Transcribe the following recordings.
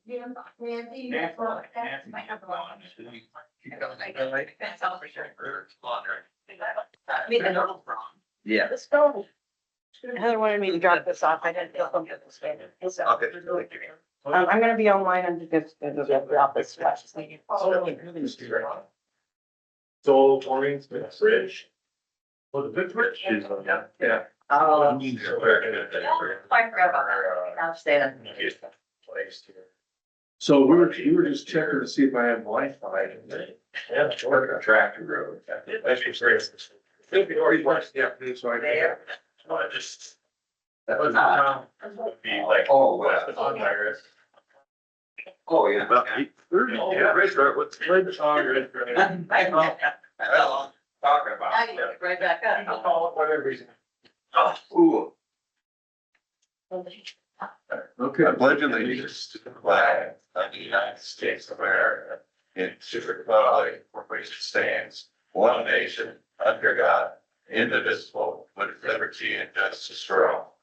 Yeah. Let's go. Heather wanted me to drop this off. I didn't feel comfortable saying it. So, Okay. I'm gonna be online and just go to the office. So, Maureen's been a fridge. Well, the big fridge is, yeah. Oh. Needs to I forgot about that. I'll stay there. Placed here. So we were just checking to see if I had Wi-Fi. Yeah, work on Tractor Road. That's great. It'll be already watched the afternoon, so I. I just. That was be like. Oh, wow. On there. Oh, yeah. About 8:30. Yeah, right, what's the song? Well, talking about. Now you get right back up. Whatever reason. Ooh. Okay. I pledge allegiance to the flag of the United States of America and to the republic for which it stands, one nation, under God, indivisible, with liberty and justice for all.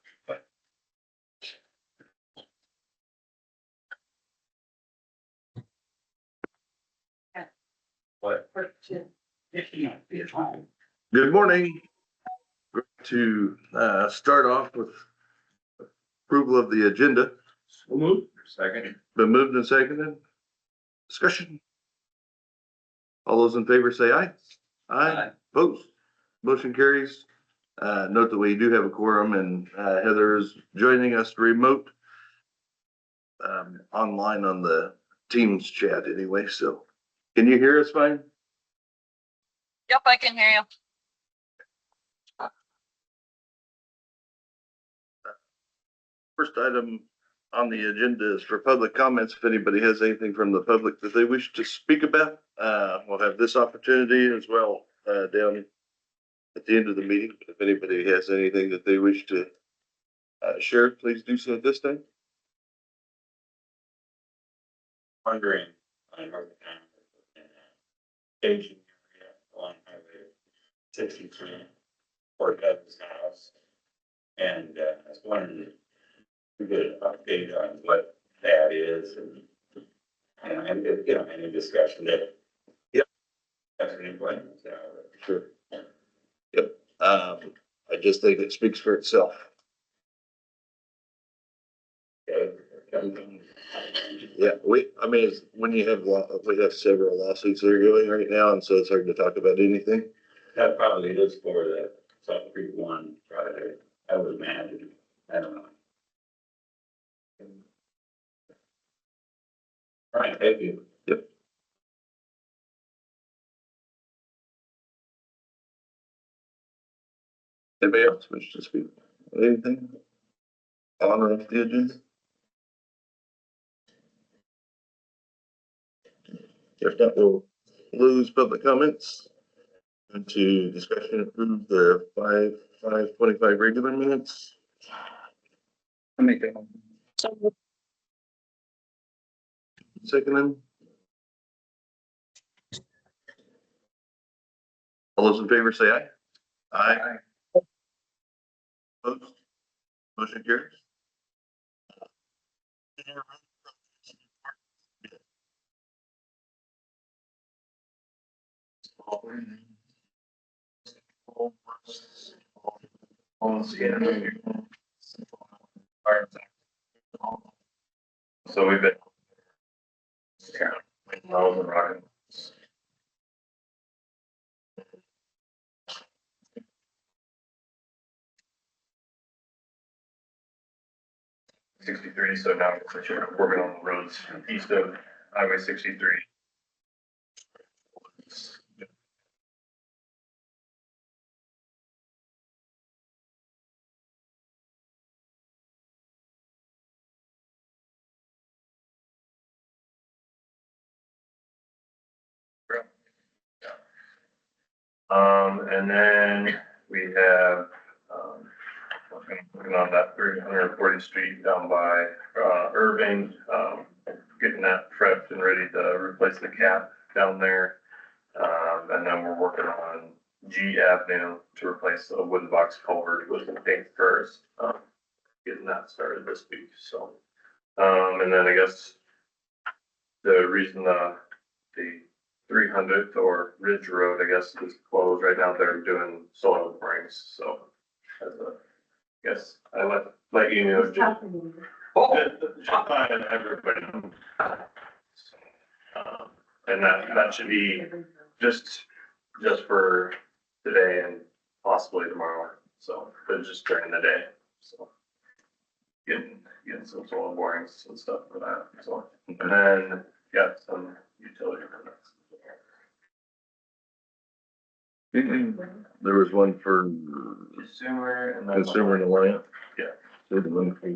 What? Good morning. We're to start off with approval of the agenda. So moved. Second. Been moved and seconded. Discussion. All those in favor say aye. Aye. Opposed. Motion carries. Note that we do have a quorum and Heather is joining us remote online on the Teams chat anyway, so can you hear us fine? Yep, I can hear you. First item on the agenda is for public comments. If anybody has anything from the public that they wish to speak about, we'll have this opportunity as well down at the end of the meeting. If anybody has anything that they wish to share, please do so at this time. Wondering, I know the kind of Asian area on Highway 63 or Doug's house. And I was wondering if we get an update on what that is and any discussion that. Yep. That's any plans. Sure. Yep. I just think it speaks for itself. Okay. Yeah, I mean, when you have, we have several lawsuits that are going right now, and so it's hard to talk about anything. That probably is for the Salt Creek one project, I would imagine. I don't know. All right, thank you. Yep. Anybody else wish to speak? Anything on or off the agenda? If not, we'll lose public comments into discussion and approve the 5/5/25 regular minutes. I make that. Second. All those in favor say aye. Aye. Opposed? Motion carries. So we've been. Rocking. 63, so now we're working on the roads east of Highway 63. And then we have, working on that 340th Street down by, Irving, getting that prepped and ready to replace the cap down there. And then we're working on G Avenue to replace the wooden box culvert with the paint first, getting that started this week, so. And then I guess the reason the 300th or Ridge Road, I guess, is closed right now, they're doing soil borings, so. As a, guess I let you know. And everybody. And that should be just for today and possibly tomorrow, so, but just during the day, so. Getting some soil borings and stuff for that, so, and then, yeah, some utility permits. There was one for Consumer and then. consumer and Alliant. Yeah. So the one for-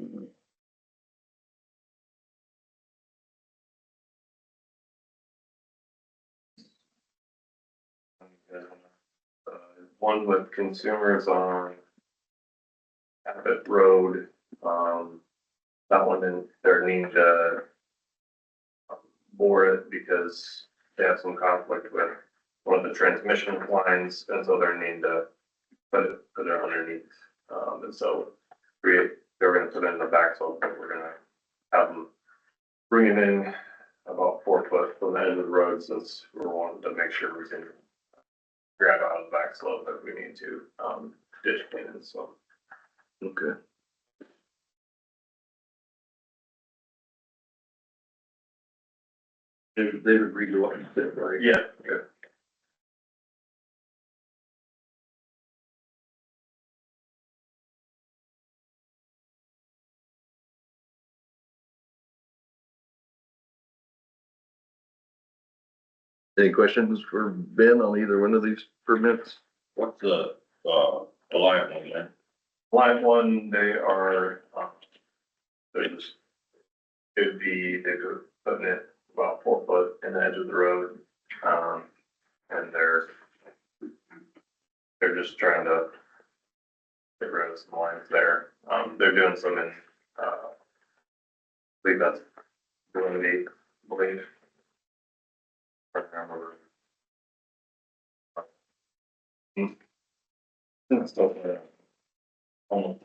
One with consumers on Abbott Road, that one in, they're needing to bore it because they have some conflict with one of the transmission lines, and so they're needing to put it underneath. And so they're gonna put it in the back, so we're gonna have them bring it in about 4 foot from the end of the road, since we're wanting to make sure we can grab out of the back slope if we need to, ditch cleaning, so. Okay. They've agreed to what you said, right? Yeah. Yeah. Any questions for Ben on either one of these permits? What's the Alliant one then? Line one, they are, they're just, it'd be, they're putting it about 4 foot in the edge of the road. And they're just trying to get rid of some lines there. They're doing some in, I believe that's going to be, I believe. I can't remember. Stuff like that. Almost.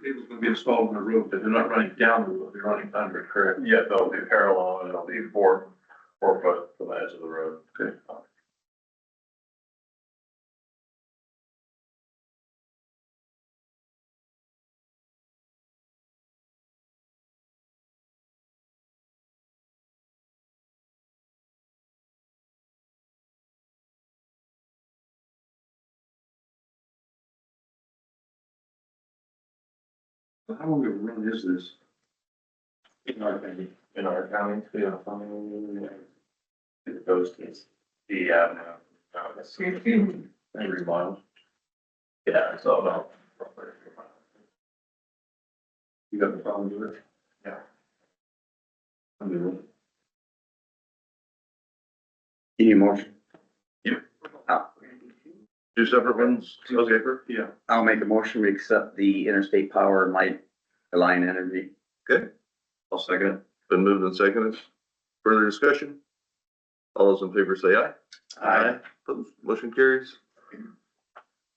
Cable's gonna be installed on the roof, but they're not running down the roof, they're running under it, correct? Yeah, they'll be parallel and they'll be 4 foot from the edge of the road. Okay. How long of a run is this? In our opinion. In our county? Yeah. It goes to the avenue. Every mile. Yeah, so about. You got the problem with it? Yeah. I mean, Any motion? Two separate ones? Okay. yeah. I'll make a motion, we accept the Interstate Power and Light Alliant Energy. Okay. I'll second it. Been moved and seconded. Further discussion? All those in favor say aye. Opposed? Motion carries.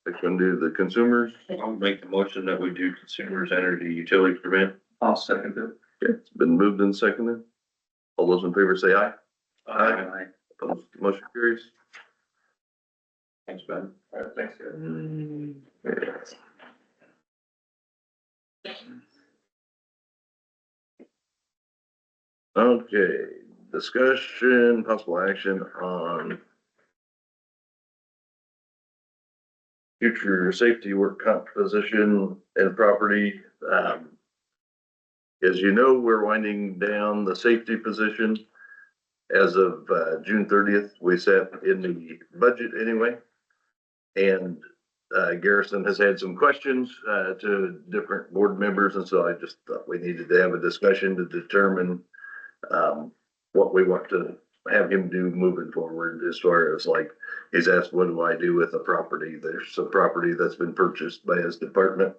Next one, do the consumers. I'll make the motion that we do consumers energy utility permit. I'll second it. Okay, it's been moved and seconded. All those in favor say aye. Opposed? Motion carries. Thanks, Ben. All right, thanks, guys. Okay, discussion, possible action on future safety work composition and property. As you know, we're winding down the safety position. As of June 30th, we set in the budget anyway. And Garrison has had some questions to different board members, and so I just thought we needed to have a discussion to determine what we want to have him do moving forward, as far as like, he's asked, what do I do with a property? There's some property that's been purchased by his department.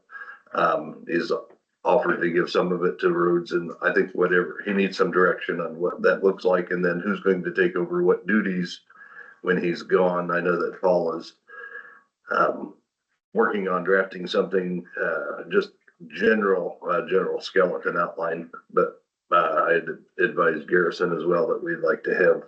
He's offered to give some of it to roads, and I think whatever, he needs some direction on what that looks like, and then who's going to take over what duties when he's gone. I know that Paul is working on drafting something, just general skeleton outline, but I advised Garrison as well that we'd like to have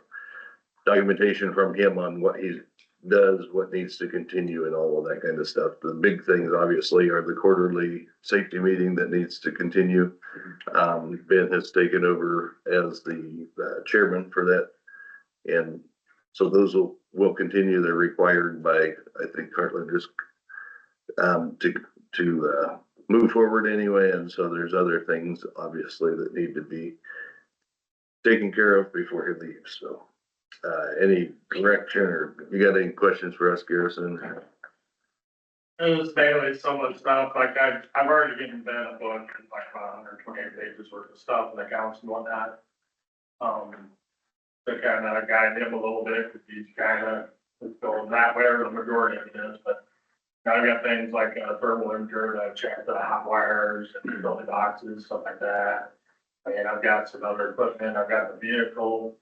documentation from him on what he does, what needs to continue, and all of that kind of stuff. The big things obviously are the quarterly safety meeting that needs to continue. Ben has taken over as the chairman for that, and so those will continue. They're required by, I think, Heartland just to move forward anyway, and so there's other things obviously that need to be taken care of before he leaves. So any correction, or you got any questions for us, Garrison? It was mainly some of the stuff, like I've already given Ben a book, it's like about 128 pages worth of stuff and accounts and whatnot. To kind of guide him a little bit, because he's kind of going that way, or the majority of it is, but I've got things like thermal imager that I've checked the hot wires and building boxes, stuff like that. And I've got some other equipment, I've got the vehicle,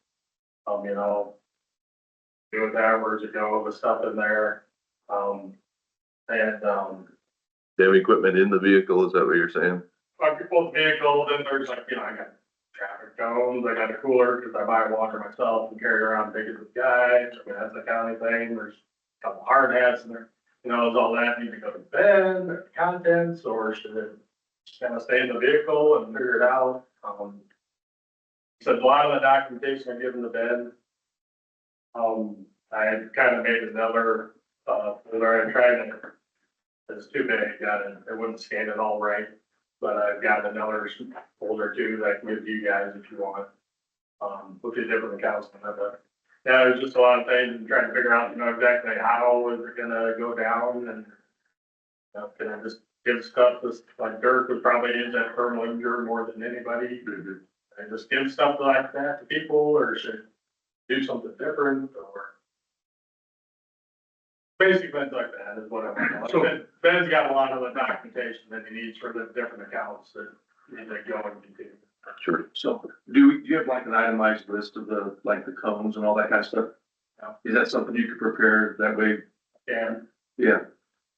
you know, do with that, where's it go, with stuff in there. They have equipment in the vehicle, is that what you're saying? Like both vehicle, then there's like, you know, I got traffic cones, I got a cooler, cause I buy water myself and carry around big as a guy. I mean, that's a county thing. There's a couple hard hats in there. You know, is all that need to go to Ben, or contents, or should it just kind of stay in the vehicle and figure it out? So a lot of the documentation I've given to Ben. I had kind of made another, folder. I tried to, it's too big, it wouldn't scan it all right. But I've got another folder too that I can give you guys if you want. With the different accounts. Yeah, there's just a lot of things and trying to figure out, you know, exactly how is it gonna go down, and can I just give stuff that's like Dirk would probably use that thermal imager more than anybody. And just give stuff like that to people, or should do something different, or basic things like that is what I want. So- Ben's got a lot of the documentation that he needs for the different accounts that need to go and continue. Sure. So do you have like an itemized list of the, like the cones and all that kind of stuff? Yeah. Is that something you could prepare that way? And Yeah.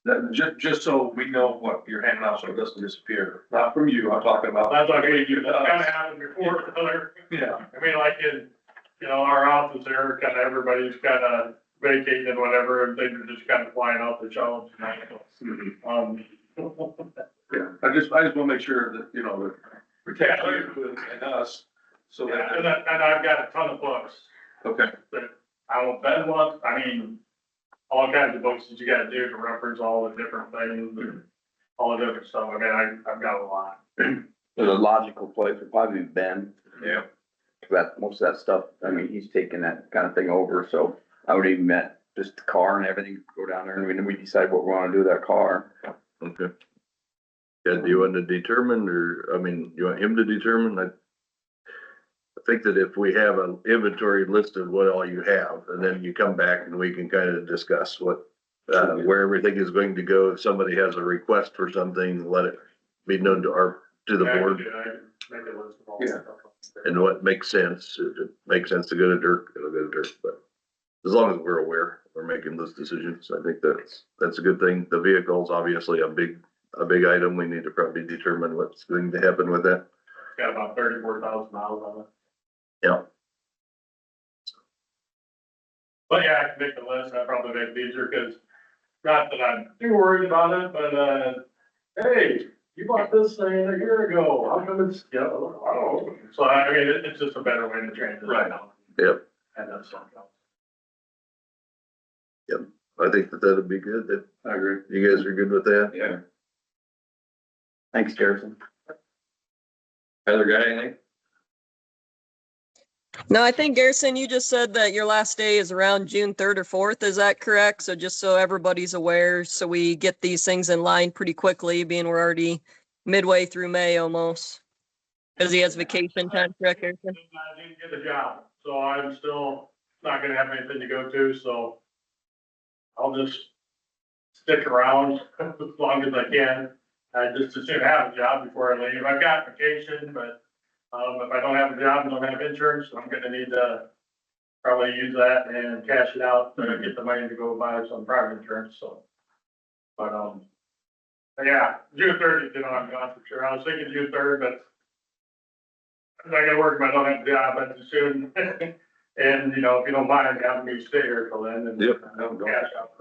That, just so we know what you're handing out, so it doesn't disappear. Not from you, I'm talking about. that's like we do, that's kind of happened before with other, Yeah. I mean, like in, you know, our office there, kind of everybody's kind of vacating and whatever, and things are just kind of flying off the shelves. Yeah, I just want to make sure that, you know, that protect you and us, so Yeah, and that, I've got a ton of books okay, that I don't bet once, I mean, all kinds of books that you gotta do to reference all the different things and all the different stuff. I mean, I've got a lot. The logical place would probably be Ben. yeah. That, most of that stuff, I mean, he's taking that kind of thing over, so I would even met just the car and everything, go down there and we decide what we wanna do with that car. Okay. Yeah, do you want to determine, or, I mean, you want him to determine? I think that if we have an inventory list of what all you have, and then you come back and we can kind of discuss what, where everything is going to go. If somebody has a request for something, let it be known to the board. make a list of all. Yeah. And what makes sense, if it makes sense to go to Dirk, it'll go to Dirk, but as long as we're aware, we're making those decisions, I think that's a good thing. The vehicle's obviously a big item. We need to probably determine what's going to happen with that. It's got about 34,000 miles on it. Yeah. But yeah, I can make the list. I probably make it easier because not that I'm too worried about it, but, hey, you bought this thing a year ago. How come it's yellow? Oh, so I mean, it's just a better way to train. Right. Yep. And that's something else. I think that'd be good. That I agree. you guys are good with that? Yeah. Thanks, Garrison. Heather, got anything? No, I think Garrison, you just said that your last day is around June 3rd or 4th. Is that correct? So just so everybody's aware, so we get these things in line pretty quickly, being we're already midway through May almost. Because he has vacation time, correct, Garrison? I didn't get a job, so I'm still not gonna have anything to go to, so I'll just stick around as long as I can. I just as soon have a job before I leave. I've got vacation, but if I don't have a job and don't have insurance, I'm gonna need to probably use that and cash it out to get the money to go buy some private insurance, so. But yeah, June 30th, I'm gone for sure. I was thinking June 3rd, but I'm not gonna work if I don't have a job, but as soon, and if you don't mind having me stay here till then and. Yep. Cash out.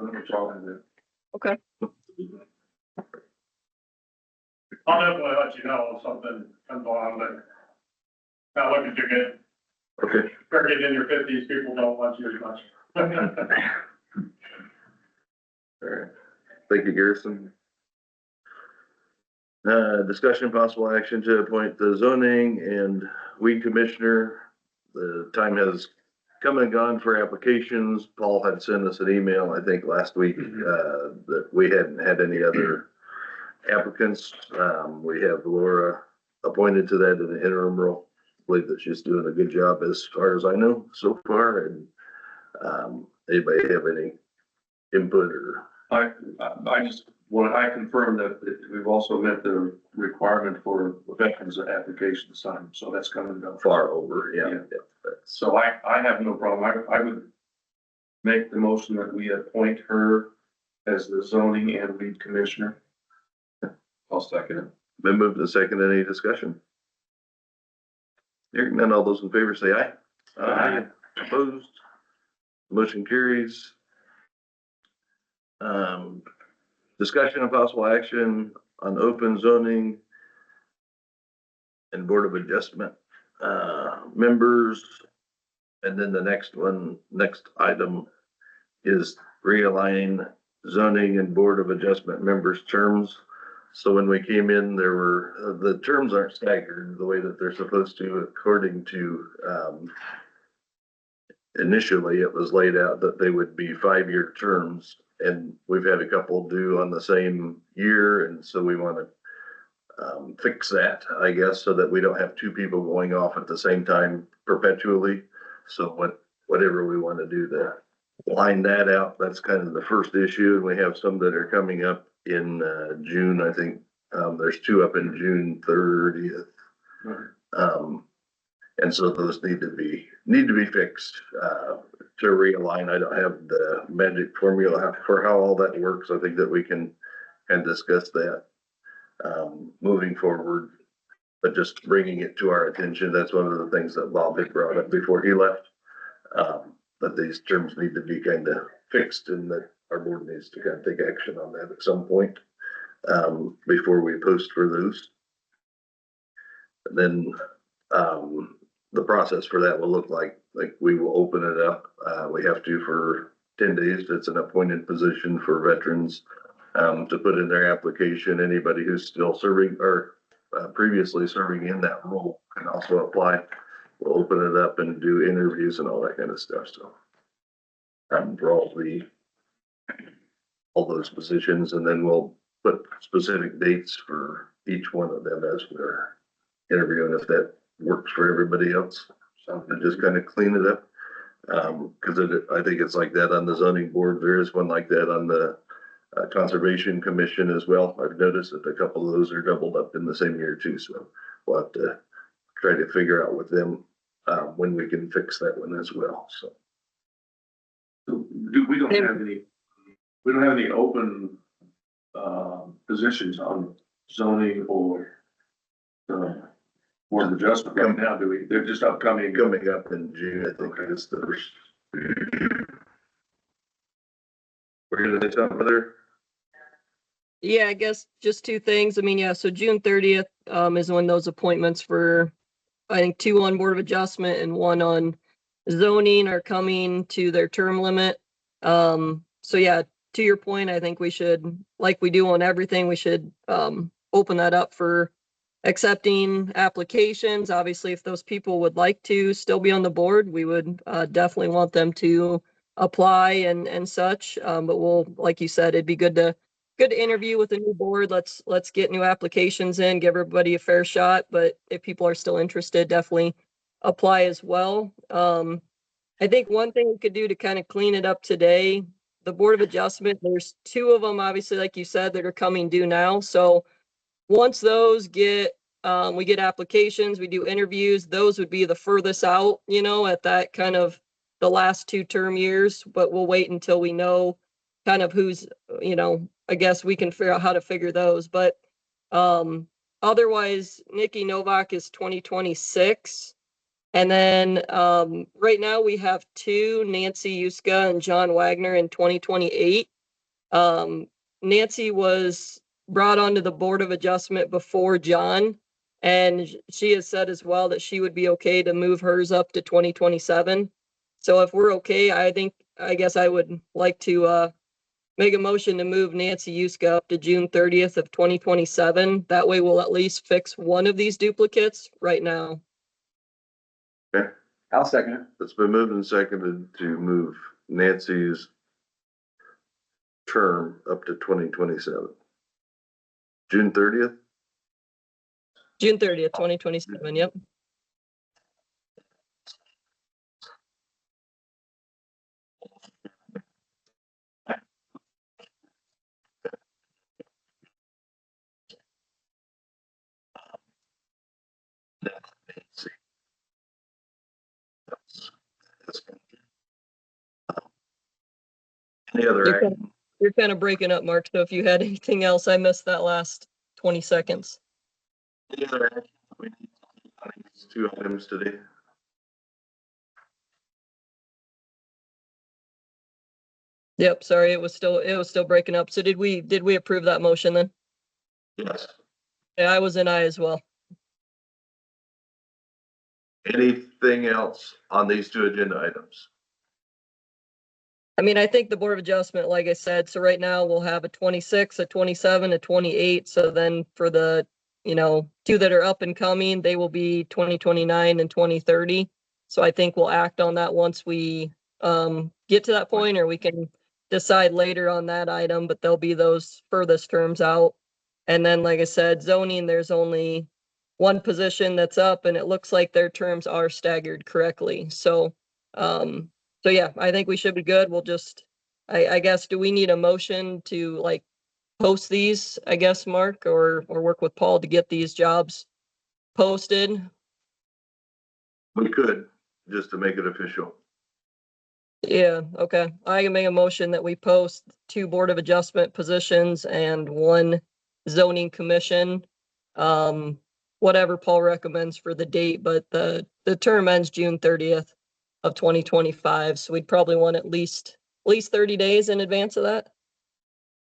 Okay. I'll definitely let you know if something comes on, but not looking too good. Okay. Start getting in your 50s, people don't want you as much. All right. Thank you, Garrison. Discussion possible action to appoint the zoning and weed commissioner. The time has come and gone for applications. Paul had sent us an email, I think, last week, that we hadn't had any other applicants. We have Laura appointed to that in the interim role. I believe that she's doing a good job as far as I know so far. And anybody have any input or? I confirm that we've also met the requirement for veterans application time, so that's coming down. Far over, yeah. Yeah. So I have no problem. I would make the motion that we appoint her as the zoning and weed commissioner. I'll second it. Been moved to second. Any discussion? Hearing none, all those in favor say aye. Aye. Opposed? Motion carries. Discussion of possible action on open zoning and Board of Adjustment, members. And then the next item is realign zoning and Board of Adjustment members' terms. So when we came in, the terms aren't staggered the way that they're supposed to, according to, initially it was laid out that they would be 5-year terms. And we've had a couple due on the same year, and so we want to fix that, I guess, so that we don't have two people going off at the same time perpetually. So whatever we want to do to line that out, that's kind of the first issue. And we have some that are coming up in June, I think. There's 2 up in June 30th. And so those need to be fixed to realign. I don't have the magic formula for how all that works. I think that we can discuss that moving forward, but just bringing it to our attention. That's one of the things that Bob had brought up before he left, that these terms need to be kind of fixed and that our board needs to kind of take action on that at some point before we post for those. And then the process for that will look like we will open it up. We have to for 10 days. It's an appointed position for veterans to put in their application. Anybody who's still serving or previously serving in that role can also apply. We'll open it up and do interviews and all that kind of stuff. So for all those positions, and then we'll put specific dates for each one of them as we're interviewing, if that works for everybody else. So and just kind of clean it up. Cause I think it's like that on the zoning board. There is one like that on the Conservation Commission as well. I've noticed that a couple of those are doubled up in the same year too. So we'll have to try to figure out with them, when we can fix that one as well, so. We don't have any open, positions on zoning or, board of adjustment right now, do we? They're just upcoming. Coming up in June, I think is the first. We're gonna do something other. Yeah, I guess just two things. I mean, yeah, so June 30th is when those appointments for, I think, 2 on Board of Adjustment and 1 on zoning are coming to their term limit. So yeah, to your point, I think we should, like we do on everything, we should open that up for accepting applications. Obviously, if those people would like to still be on the board, we would definitely want them to apply and such. But we'll, like you said, it'd be good to interview with a new board. Let's get new applications in, give everybody a fair shot. But if people are still interested, definitely apply as well. I think one thing we could do to kind of clean it up today, the Board of Adjustment, there's 2 of them, obviously, like you said, that are coming due now. So once those get, we get applications, we do interviews, those would be the furthest out, at that kind of the last 2 term years, but we'll wait until we know kind of who's, I guess we can figure out how to figure those, but, otherwise, Nikki Novak is 2026. And then, right now we have 2, Nancy Yuska and John Wagner in 2028. Nancy was brought onto the Board of Adjustment before John, and she has said as well that she would be okay to move hers up to 2027. So if we're okay, I guess I would like to make a motion to move Nancy Yuska up to June 30th of 2027. That way we'll at least fix one of these duplicates right now. I'll second it. It's been moved and seconded to move Nancy's term up to 2027. June 30th? June 30th, 2027, yep. Any other You're action? kind, you're kind of breaking up, Mark, so if you had anything else, I missed that last 20 seconds. Any other action? We need on these 2 items today. Yep, sorry, it was still breaking up. So did we approve that motion then? Yes. Yeah, I was an aye as well. Anything else on these 2 agenda items? I mean, I think the Board of Adjustment, like I said, so right now we'll have a 26, a 27, a 28. So then for the, 2 that are up and coming, they will be 2029 and 2030. So I think we'll act on that once we get to that point, or we can decide later on that item, but there'll be those furthest terms out. And then, like I said, zoning, there's only 1 position that's up, and it looks like their terms are staggered correctly. So, so yeah, I think we should be good. We'll just, I guess, do we need a motion to like post these, I guess, Mark, or work with Paul to get these jobs posted? We could, just to make it official. Yeah, okay. I can make a motion that we post 2 Board of Adjustment positions and 1 zoning commission. Whatever Paul recommends for the date, but the term ends June 30th of 2025. So we'd probably want at least 30 days in advance of that.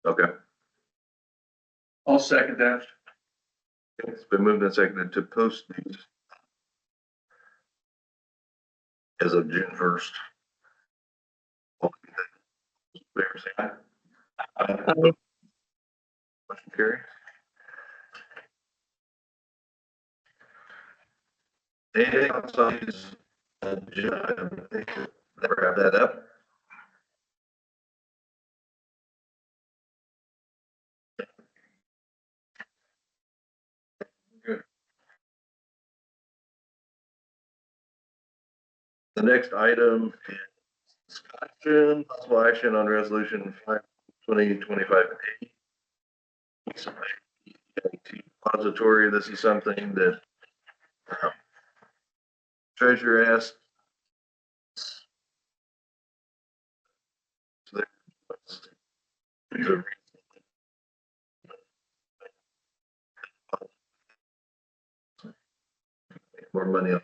Okay. I'll second that. It's been moved and seconded to post these as of June 1st. Favor say aye. Aye. Motion carries. Anything else on these agenda items? Never have that up. The next item is discussion, possible action on resolution 2025 A. Depository, this is something that treasurer asked. More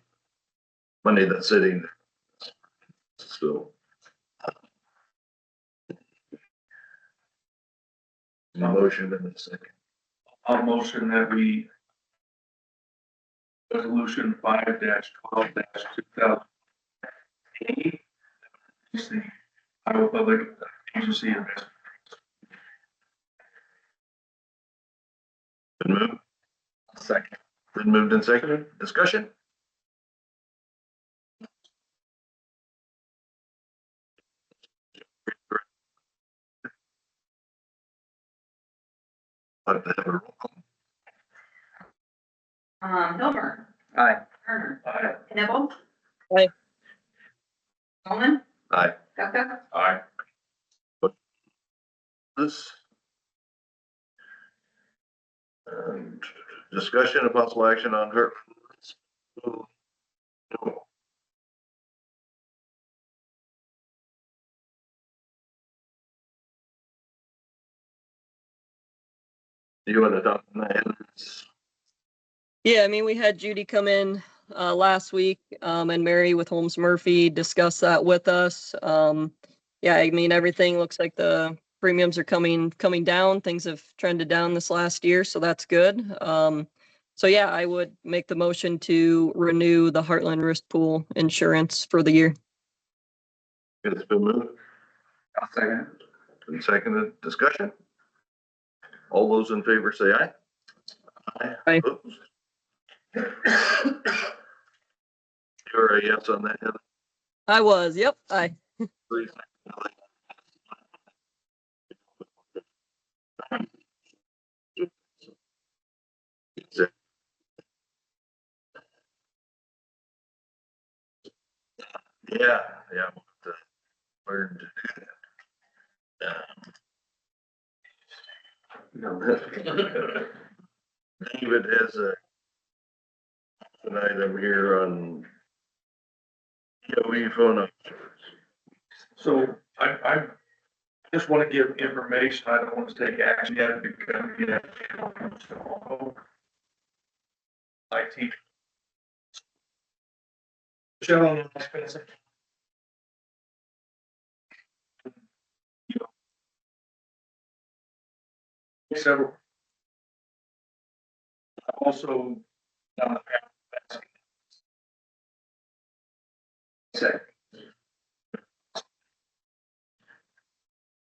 money that's sitting there. So. Motion in a second. I'll motion that we resolution 5-12-2000. Iowa Public Agency investment. Been moved. Second. Been moved and seconded. Discussion? I'd have a roll call. Hilmer. Aye. Turner. Aye. Knibble. Aye. Coleman. Aye. Becca. Aye. This. And discussion of possible action on her. You want to talk on that? Yeah, I mean, we had Judy come in last week, and Mary with Holmes Murphy discuss that with us. Yeah, I mean, everything looks like the premiums are coming down. Things have trended down this last year, so that's good. So yeah, I would make the motion to renew the Heartland Risk Pool insurance for the year. It's been moved. I'll second it. And seconded. Discussion? All those in favor say aye. Aye. Opposed? You're a yes on that, Heather? I was, yep, aye. Please. Yeah, we'll have to learn to do that. David has an item here on we phone up. So I just want to give information. I don't want to take action yet because IT. Michelle, several. Also,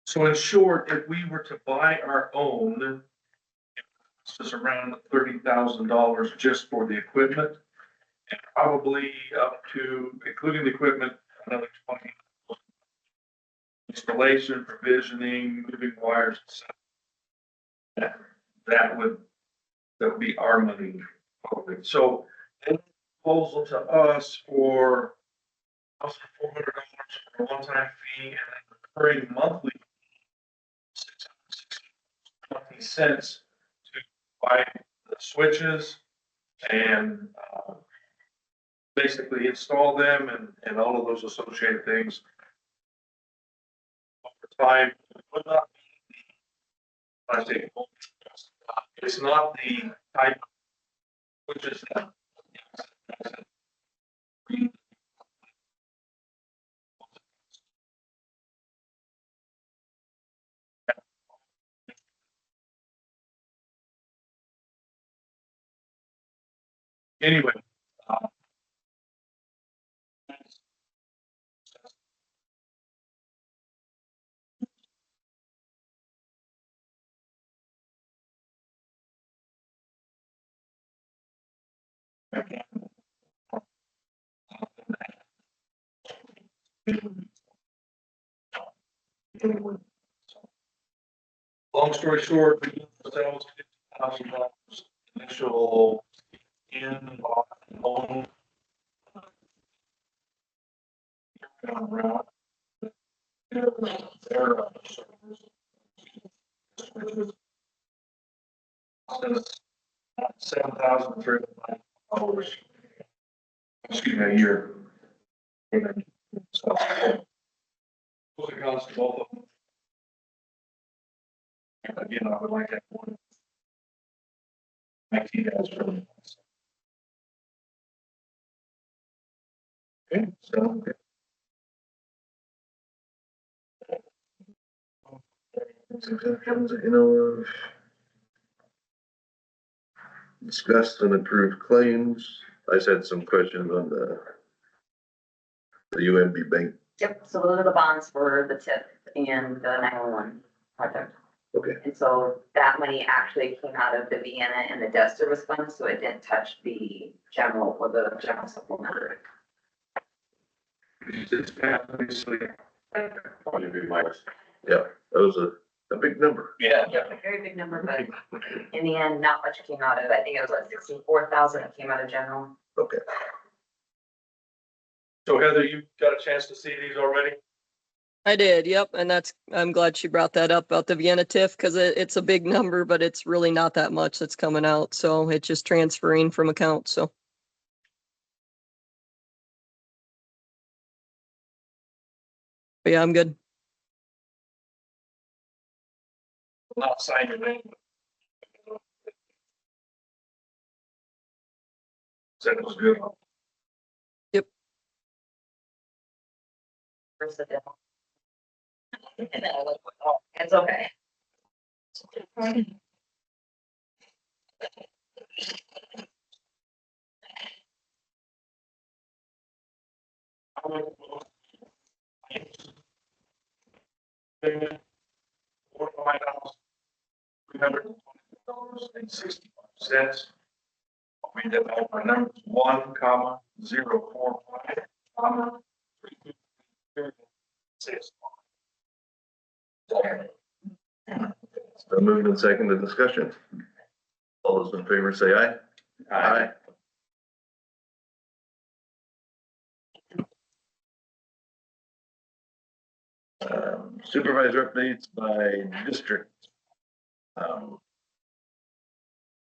so in short, if we were to buy our own, it's around $30,000 just for the equipment, and probably up to, including the equipment, another 20. Installation, provisioning, moving wires, etc. That would be our money. So, proposal to us for $1,400 for a one-time fee and then recurring monthly $6.20 to buy the switches and basically install them and all of those associated things. Over time, it would not be I say it's not the type which is that. Anyway. Long story short, we give ourselves $50,000 initial in loan. $7,300. Excuse me, a year. What's the cost of both of them? Again, I would like that one. Thank you guys for the. Okay, so. Discussed and approved claims. I just had some questions on the UMB bank. Yep, so those are the bonds for the TIP and the 911 project. Okay. And so that money actually came out of the Vienna and the debt service fund, so it didn't touch the general or the general supplement. It's obviously. Yeah, that was a big number. Yeah. Yep, a very big number, but in the end, not much came out of it. I think it was like 64,000 that came out of general. Okay. So Heather, you got a chance to see these already? I did, yep, and I'm glad she brought that up about the Vienna TIF, because it's a big number, but it's really not that much that's coming out, so it's just transferring from accounts, so. But yeah, I'm good. Not sign your name. Said it was good. First the demo. And then I was like, oh, it's okay. $320.65. I'll read that back. My number is 1,045, comma, 3. So moved and seconded discussion. All those in favor say aye. Aye. Supervisor updates by district.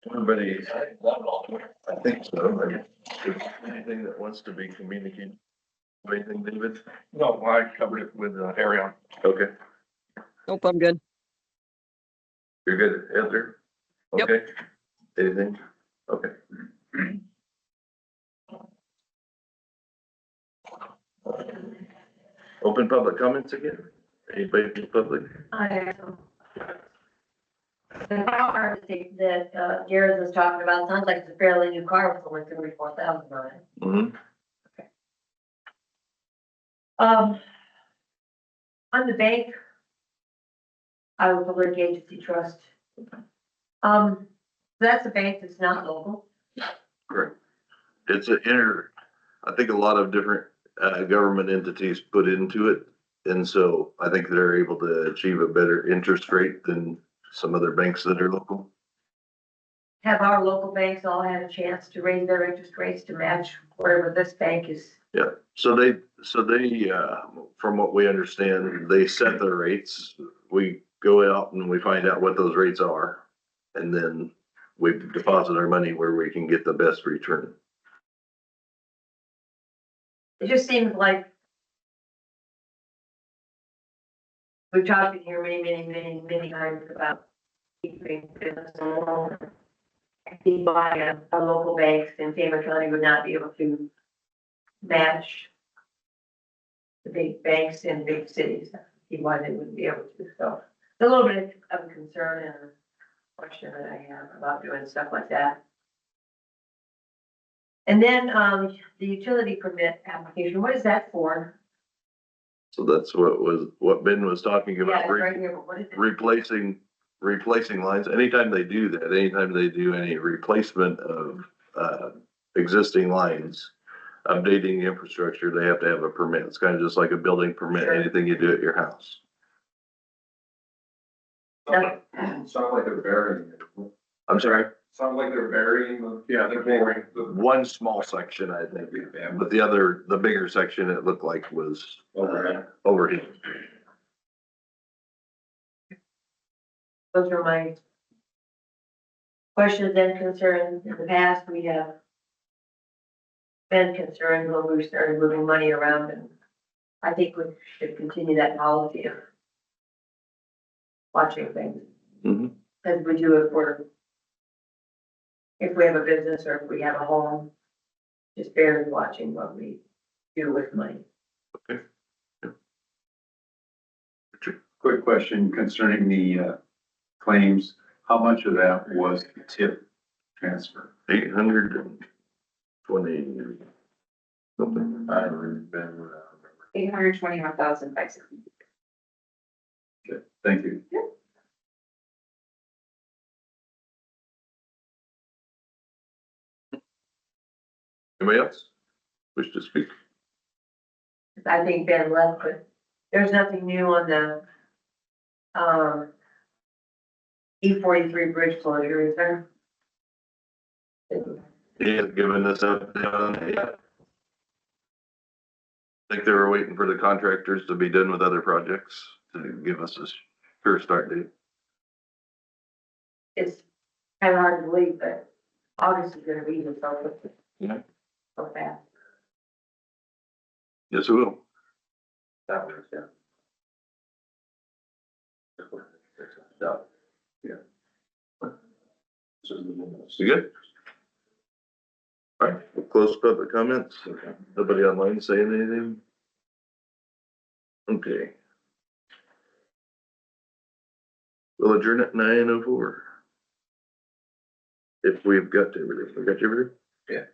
Everybody, I think so. Anything that wants to be communicated? Anything, David? No, I covered it with Arion. Okay, Nope, I'm good. you're good, Heather? Yep. Okay. Anything? Okay. Open public comments again? Anybody in the public? The car that Garrett was talking about, sounds like it's a fairly new car with only 34,000 on it. Mm-hmm. On the bank, Iowa Public Agency Trust. That's a bank that's not local. Correct. It's I think a lot of different, government entities put into it. And so I think they're able to achieve a better interest rate than some other banks that are local. Have our local banks all had a chance to raise their interest rates to match whatever this bank is? Yeah, so they, from what we understand, they set their rates. We go out and we find out what those rates are. And then we deposit our money where we can get the best return. It just seems like we've talked in here many times about keeping business alone. By a local banks and Tama County would not be able to match the big banks in big cities. See why they wouldn't be able to. So it's a little bit of a concern and a question that I have about doing stuff like that. And then, the utility permit application, what is that for? So that's what Ben was talking Yeah, about, it's right here, but what is it? replacing lines. Anytime they do that, anytime they do any replacement of, existing lines, updating the infrastructure, they have to have a permit. It's kind of just like a building permit, Sure. anything you do at your house. Sounds like they're burying it. I'm sorry? Sounds like they're burying the. Yeah, they're burying the. One small section, I think, but the bigger section, it looked like was overhead. Those are my questions and concerns. In the past, we have been concerned when we started moving money around, and I think we should continue that policy of watching things, Mhm. as we do if we have a business or if we have a home, just barely watching what we do with money. Quick question concerning the claims. How much of that was the tip transfer? 820 something. I don't remember. 821,560. Okay, thank you. Anybody else wish to speak? I think Ben left, but there's nothing new on the, E43 bridge closure, is there? He hasn't given us up on it yet. I think they were waiting for the contractors to be done with other projects to give us a sure start date. It's kind of hard to believe, but August is gonna be here so quick. Yeah. So fast. Yes, it will. That was, yeah. Yeah. You good? All right, we'll close public comments. Nobody online saying anything? Okay. We'll adjourn at 9:04. If we've got to, everything. We got to, everything? Yeah.